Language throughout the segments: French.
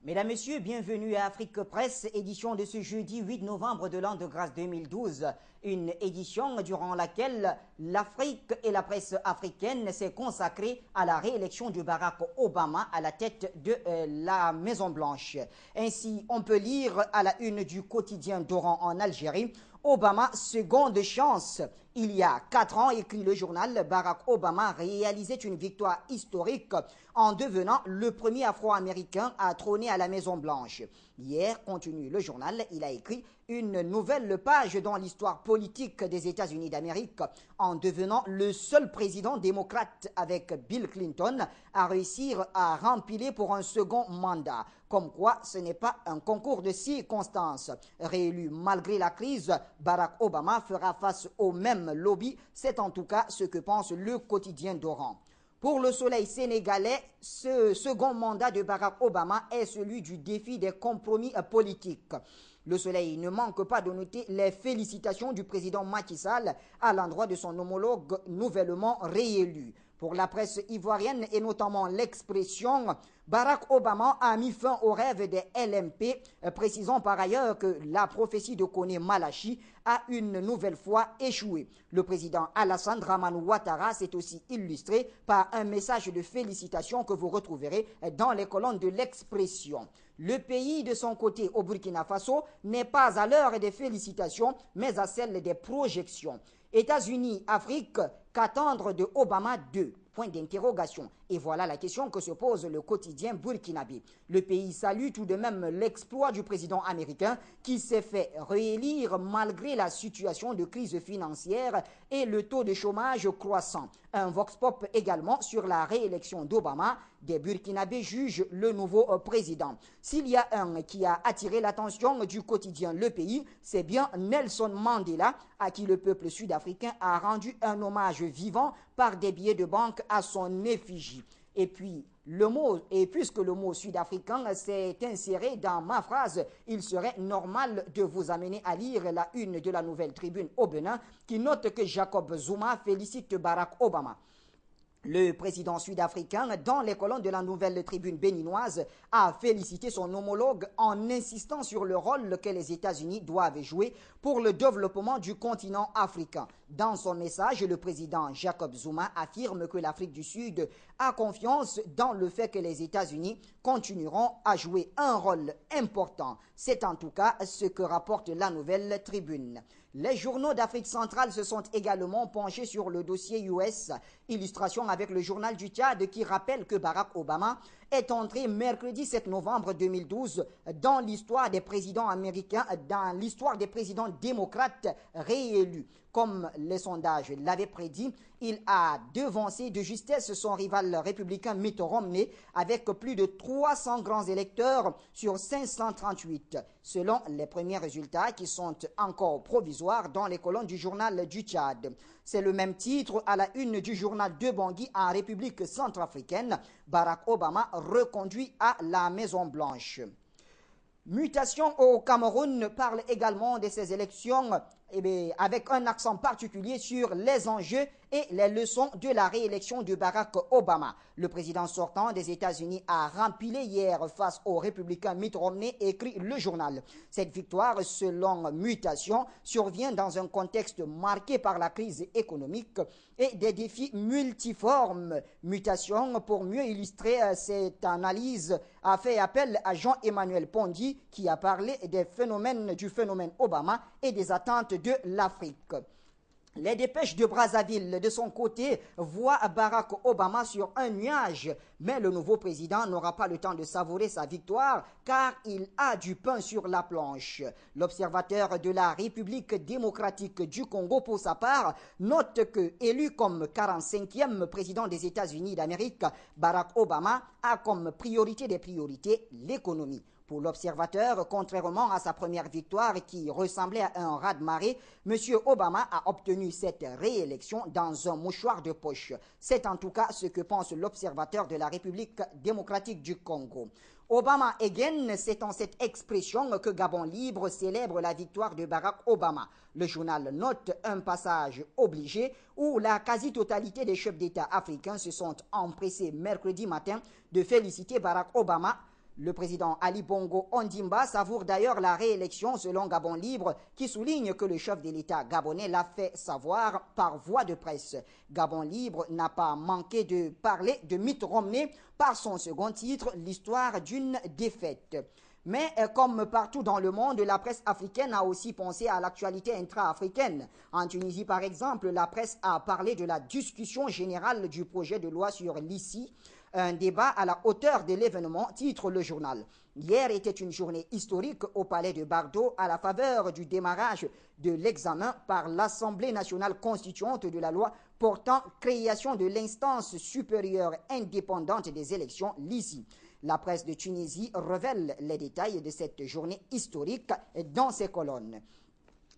Mesdames, Messieurs, bienvenue à Afrique Presse, édition de ce jeudi 8 novembre de l'an de grâce 2012. Une édition durant laquelle l'Afrique et la presse africaine s'est consacrée à la réélection de Barack Obama à la tête de la Maison-Blanche. Ainsi, on peut lire à la une du quotidien d'Oran en Algérie, Obama, seconde chance. Il y a 4 ans, écrit le journal, Barack Obama réalisait une victoire historique en devenant le premier Afro-Américain à trôner à la Maison-Blanche. Hier, continue le journal, il a écrit une nouvelle page dans l'histoire politique des États-Unis d'Amérique en devenant le seul président démocrate avec Bill Clinton à réussir à remplir pour un second mandat. Comme quoi, ce n'est pas un concours de circonstances. Réélu malgré la crise, Barack Obama fera face au même lobby. C'est en tout cas ce que pense le quotidien d'Oran. Pour le Soleil sénégalais, ce second mandat de Barack Obama est celui du défi des compromis politiques. Le Soleil ne manque pas de noter les félicitations du président Macky Sall à l'endroit de son homologue nouvellement réélu. Pour la presse ivoirienne et notamment l'expression « Barack Obama a mis fin au rêve des LMP », précisant par ailleurs que la prophétie de Kone Malachi a une nouvelle fois échoué. Le président Alassane Dramane Ouattara s'est aussi illustré par un message de félicitations que vous retrouverez dans les colonnes de l'expression. Le pays, de son côté, au Burkina Faso, n'est pas à l'heure des félicitations, mais à celle des projections. États-Unis, Afrique, qu'attendre de Obama 2 ? Point d'interrogation. Et voilà la question que se pose le quotidien burkinabé. Le pays salue tout de même l'exploit du président américain qui s'est fait réélire malgré la situation de crise financière et le taux de chômage croissant. Un vox pop également sur la réélection d'Obama. Des Burkinabés jugent le nouveau président. S'il y a un qui a attiré l'attention du quotidien Le Pays, c'est bien Nelson Mandela, à qui le peuple sud-africain a rendu un hommage vivant par des billets de banque à son effigie. Et puis, puisque le mot sud-africain s'est inséré dans ma phrase, il serait normal de vous amener à lire la une de la Nouvelle Tribune au Bénin qui note que Jacob Zuma félicite Barack Obama. Le président sud-africain, dans les colonnes de la Nouvelle Tribune béninoise, a félicité son homologue en insistant sur le rôle que les États-Unis doivent jouer pour le développement du continent africain. Dans son message, le président Jacob Zuma affirme que l'Afrique du Sud a confiance dans le fait que les États-Unis continueront à jouer un rôle important. C'est en tout cas ce que rapporte la Nouvelle Tribune. Les journaux d'Afrique centrale se sont également penchés sur le dossier US, illustration avec le journal du Tchad qui rappelle que Barack Obama est entré mercredi 7 novembre 2012 dans l'histoire des présidents américains, dans l'histoire des présidents démocrates réélus. Comme les sondages l'avaient prédit, il a devancé de justesse son rival républicain Mitt Romney avec plus de 300 grands électeurs sur 538, selon les premiers résultats qui sont encore provisoires dans les colonnes du journal du Tchad. C'est le même titre à la une du journal de Bangui en République centrafricaine. Barack Obama reconduit à la Maison-Blanche. Mutation au Cameroun parle également de ces élections avec un accent particulier sur les enjeux et les leçons de la réélection de Barack Obama. Le président sortant des États-Unis a rempilé hier face au républicain Mitt Romney, écrit le journal. Cette victoire, selon Mutation, survient dans un contexte marqué par la crise économique et des défis multiformes. Mutation, pour mieux illustrer cette analyse, a fait appel à Jean-Emmanuel Pondy qui a parlé du phénomène Obama et des attentes de l'Afrique. Les dépêches de Brazzaville, de son côté, voient Barack Obama sur un nuage. Mais le nouveau président n'aura pas le temps de savourer sa victoire car il a du pain sur la planche. L'observateur de la République démocratique du Congo, pour sa part, note que, élu comme 45e président des États-Unis d'Amérique, Barack Obama a comme priorité des priorités l'économie. Pour l'observateur, contrairement à sa première victoire qui ressemblait à un raz-de-marée, M. Obama a obtenu cette réélection dans un mouchoir de poche. C'est en tout cas ce que pense l'observateur de la République démocratique du Congo. Obama again, c'est en cette expression que Gabon Libre célèbre la victoire de Barack Obama. Le journal note un passage obligé où la quasi-totalité des chefs d'État africains se sont empressés mercredi matin de féliciter Barack Obama Le président Ali Bongo Ondimba savoure d'ailleurs la réélection selon Gabon Libre, qui souligne que le chef de l'État gabonais l'a fait savoir par voie de presse. Gabon Libre n'a pas manqué de parler de Mitt Romney par son second titre, l'histoire d'une défaite. Mais comme partout dans le monde, la presse africaine a aussi pensé à l'actualité intra-africaine. En Tunisie, par exemple, la presse a parlé de la discussion générale du projet de loi sur l'ICI, un débat à la hauteur de l'événement, titre le journal. Hier était une journée historique au palais de Bardo à la faveur du démarrage de l'examen par l'Assemblée nationale constituante de la loi portant création de l'instance supérieure indépendante des élections, l'ICI. La presse de Tunisie révèle les détails de cette journée historique dans ses colonnes.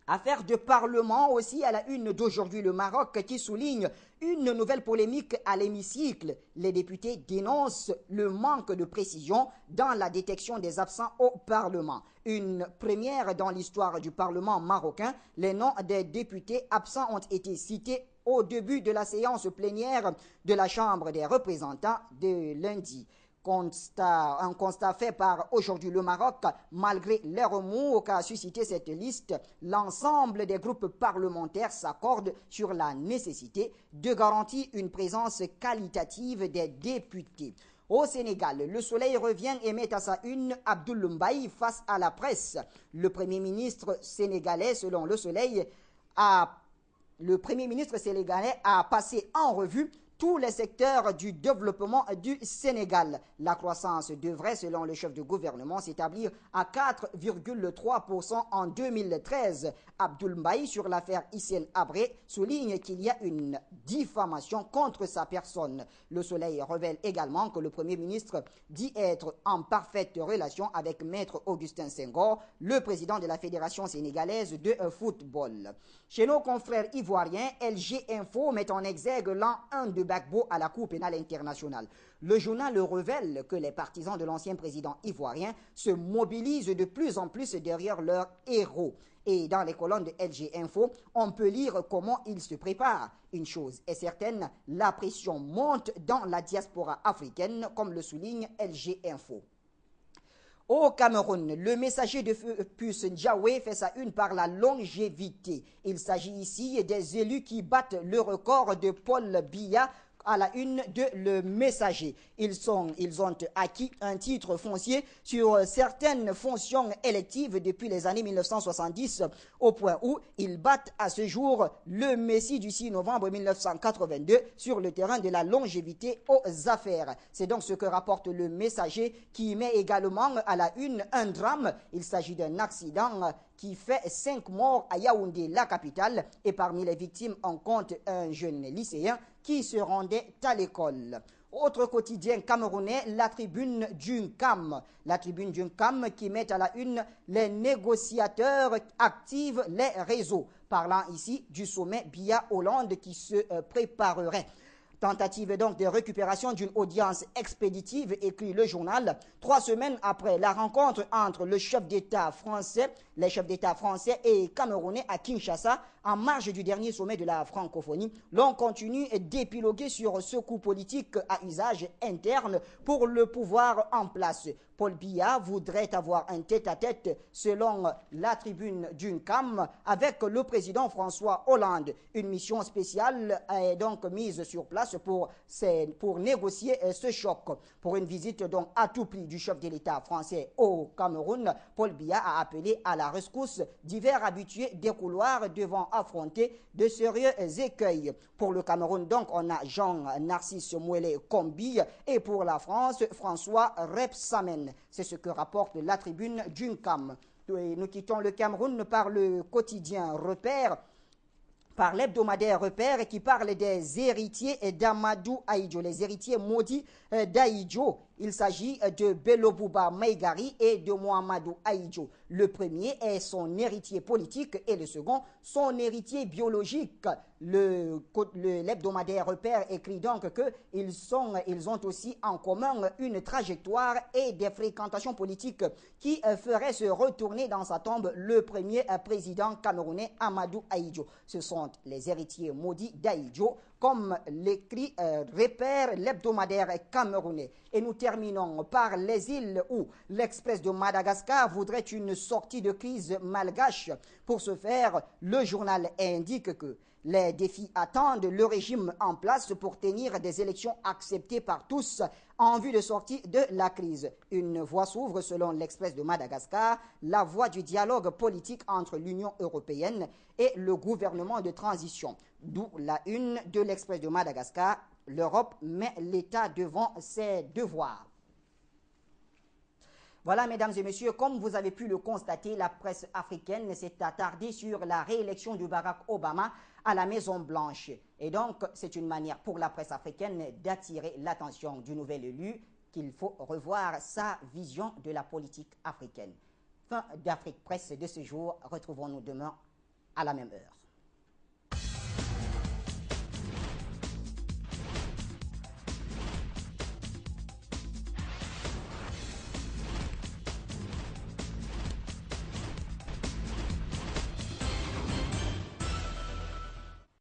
Affaire de parlement aussi à la une d'aujourd'hui, le Maroc qui souligne une nouvelle polémique à l'hémicycle. Les députés dénoncent le manque de précision dans la détection des absents au Parlement. Une première dans l'histoire du Parlement marocain, les noms des députés absents ont été cités au début de la séance plénière de la Chambre des représentants de lundi. Un constat fait par aujourd'hui le Maroc, malgré les remous qu'a suscité cette liste, l'ensemble des groupes parlementaires s'accordent sur la nécessité de garantir une présence qualitative des députés. Au Sénégal, le Soleil revient et met à sa une Abdoul Mbaye face à la presse. Le Premier ministre sénégalais, selon le Soleil, a passé en revue tous les secteurs du développement du Sénégal. La croissance devrait, selon le chef de gouvernement, s'établir à 4,3% en 2013. Abdoul Mbaye, sur l'affaire Hissène Habré, souligne qu'il y a une diffamation contre sa personne. Le Soleil révèle également que le Premier ministre dit être en parfaite relation avec Maître Augustin Senghor, le président de la Fédération sénégalaise de football. Chez nos confrères ivoiriens, LG Info met en exergue l'an 1 de Gbagbo à la Cour pénale internationale. Le journal révèle que les partisans de l'ancien président ivoirien se mobilisent de plus en plus derrière leur héros. Et dans les colonnes de LG Info, on peut lire comment il se prépare. Une chose est certaine, la pression monte dans la diaspora africaine, comme le souligne LG Info. Au Cameroun, le messager de puce Ndiaye fait sa une par la longévité. Il s'agit ici des élus qui battent le record de Paul Biya à la une de Le Messager. Ils ont acquis un titre foncier sur certaines fonctions électives depuis les années 1970, au point où ils battent à ce jour le Messie du 6 novembre 1982 sur le terrain de la longévité aux affaires. C'est donc ce que rapporte Le Messager, qui met également à la une un drame. Il s'agit d'un accident qui fait 5 morts à Yaoundé, la capitale, et parmi les victimes, on compte un jeune lycéen qui se rendait à l'école. Autre quotidien camerounais, la Tribune d'Uncam. La Tribune d'Uncam qui met à la une les négociateurs activent les réseaux. Parlant ici du sommet Biya-Hollande qui se préparerait. Tentative donc de récupération d'une audience expéditive, écrit le journal, 3 semaines après la rencontre entre les chefs d'État français et camerounais à Kinshasa, en marge du dernier sommet de la francophonie. L'on continue d'épiloguer sur ce coup politique à usage interne pour le pouvoir en place. Paul Biya voudrait avoir un tête-à-tête, selon la Tribune d'Uncam, avec le président François Hollande. Une mission spéciale est donc mise sur place pour négocier ce choc. Pour une visite donc à tout prix du chef de l'État français au Cameroun, Paul Biya a appelé à la rescousse divers habitués des couloirs devant affronter de sérieux écueils. Pour le Cameroun, donc, on a Jean-Narcisse Mouélé Kombi, et pour la France, François Rebsamen. C'est ce que rapporte la Tribune d'Uncam. Nous quittons le Cameroun par le quotidien Repère, par l'hebdomadaire Repère, qui parle des héritiers d'Amadou Ahidjo, les héritiers maudits d'Ahidjo. Il s'agit de Belobouba Maïgari et de Mohamedou Ahidjo. Le premier est son héritier politique et le second son héritier biologique. L'hebdomadaire Repère écrit donc qu'ils ont aussi en commun une trajectoire et des fréquentations politiques qui feraient se retourner dans sa tombe le premier président camerounais Amadou Ahidjo. Ce sont les héritiers maudits d'Ahidjo. comme l'écrit repère l'hebdomadaire camerounais. Et nous terminons par les îles où l'Express de Madagascar voudrait une sortie de crise malgache. Pour ce faire, le journal indique que les défis attendent le régime en place pour tenir des élections acceptées par tous en vue de sortie de la crise. Une voie s'ouvre selon l'Express de Madagascar, la voie du dialogue politique entre l'Union européenne et le gouvernement de transition. D'où la une de l'Express de Madagascar, l'Europe met l'État devant ses devoirs. Voilà, mesdames et messieurs, comme vous avez pu le constater, la presse africaine s'est attardée sur la réélection de Barack Obama à la Maison-Blanche. Et donc, c'est une manière pour la presse africaine d'attirer l'attention du nouvel élu qu'il faut revoir sa vision de la politique africaine. Fin d'Afrique Presse de ce jour. Retrouvons-nous demain à la même heure.